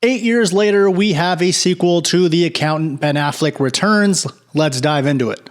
8 years later, we have a sequel to The Accountant. Ben Affleck returns. Let's dive into it.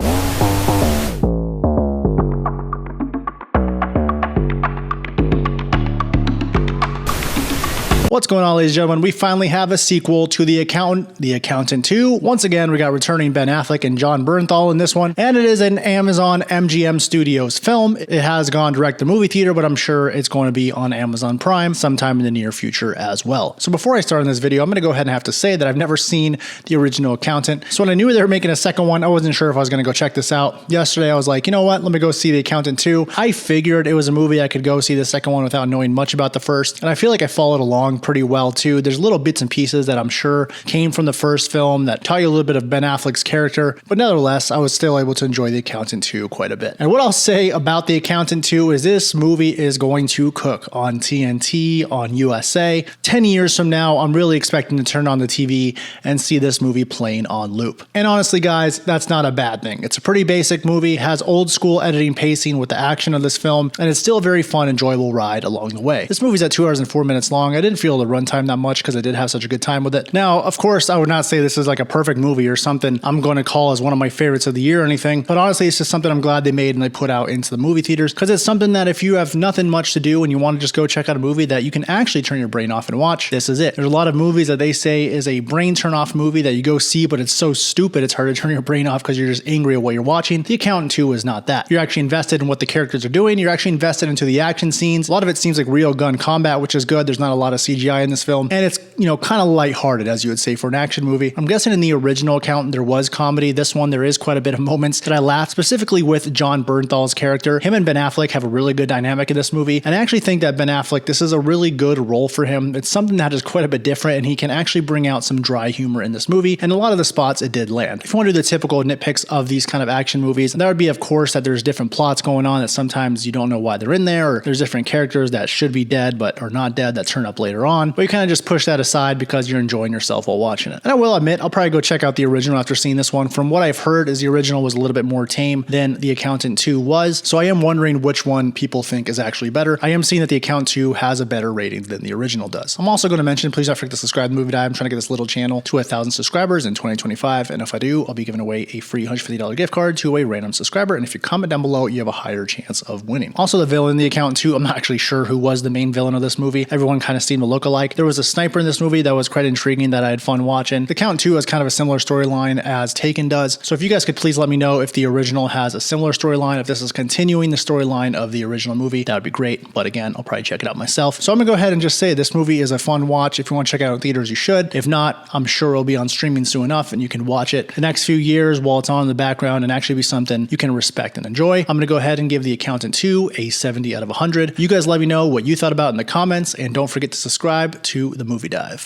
What's going on, ladies and gentlemen? We finally have a sequel to The Accountant, The Accountant 2. Once again, we got returning Ben Affleck and Jon Bernthal in this one, and it is an Amazon MGM Studios film. It has gone direct to movie theater, but I'm sure it's going to be on Amazon Prime sometime in the near future as well. So before I start on this video, I'm going to go ahead and have to say that I've never seen the original Accountant. So when I knew they were making a second one, I wasn't sure if I was going to go check this out. Yesterday, I was like, you know what? Let me go see The Accountant 2. I figured it was a movie I could go see the second one without knowing much about the first, and I feel like I followed along pretty well too. There's little bits and pieces that I'm sure came from the first film that tell you a little bit of Ben Affleck's character, but nevertheless, I was still able to enjoy The Accountant 2 quite a bit. And what I'll say about The Accountant 2 is this movie is going to cook on TNT, on USA. 10 years from now, I'm really expecting to turn on the TV and see this movie playing on loop. And honestly, guys, that's not a bad thing. It's a pretty basic movie, has old school editing pacing with the action of this film, and it's still a very fun, enjoyable ride along the way. This movie's at 2 hours and 4 minutes long. I didn't feel the runtime that much because I did have such a good time with it. Now, of course, I would not say this is like a perfect movie or something I'm going to call as one of my favorites of the year or anything, but honestly, it's just something I'm glad they made and they put out into the movie theaters, because it's something that if you have nothing much to do and you want to just go check out a movie that you can actually turn your brain off and watch, this is it. There's a lot of movies that they say is a brain turn off movie that you go see, but it's so stupid it's hard to turn your brain off because you're just angry at what you're watching. The Accountant 2 is not that. You're actually invested in what the characters are doing. You're actually invested into the action scenes. A lot of it seems like real gun combat, which is good. There's not a lot of CGI in this film, and it's, kind of lighthearted, as you would say, for an action movie. I'm guessing in the original Accountant there was comedy. This one, there is quite a bit of moments that I laughed, specifically with Jon Bernthal's character. Him and Ben Affleck have a really good dynamic in this movie, and I actually think that Ben Affleck, this is a really good role for him. It's something that is quite a bit different, and he can actually bring out some dry humor in this movie, and a lot of the spots it did land. If you want to do the typical nitpicks of these kind of action movies, that would be, of course, that there's different plots going on that sometimes you don't know why they're in there, or there's different characters that should be dead but are not dead that turn up later on, but you kind of just push that aside because you're enjoying yourself while watching it. And I will admit, I'll probably go check out the original after seeing this one. From what I've heard is the original was a little bit more tame than The Accountant 2 was, so I am wondering which one people think is actually better. I am seeing that The Accountant 2 has a better rating than the original does. I'm also going to mention, please don't forget to subscribe to Movie Dive. I'm trying to get this little channel to 1,000 subscribers in 2025, and if I do, I'll be giving away a free $150 gift card to a random subscriber, and if you comment down below, you have a higher chance of winning. Also, the villain in The Accountant 2, I'm not actually sure who was the main villain of this movie. Everyone kind of seemed to look alike. There was a sniper in this movie that was quite intriguing that I had fun watching. The Accountant 2 has kind of a similar storyline as Taken does, so if you guys could please let me know if the original has a similar storyline, if this is continuing the storyline of the original movie, that would be great, but again, I'll probably check it out myself. So I'm gonna go ahead and just say this movie is a fun watch. If you want to check it out in theaters, you should. If not, I'm sure it'll be on streaming soon enough and you can watch it the next few years while it's on in the background and actually be something you can respect and enjoy. I'm gonna go ahead and give The Accountant 2 a 70 out of 100. You guys let me know what you thought about in the comments, and don't forget to subscribe to the Movie Dive.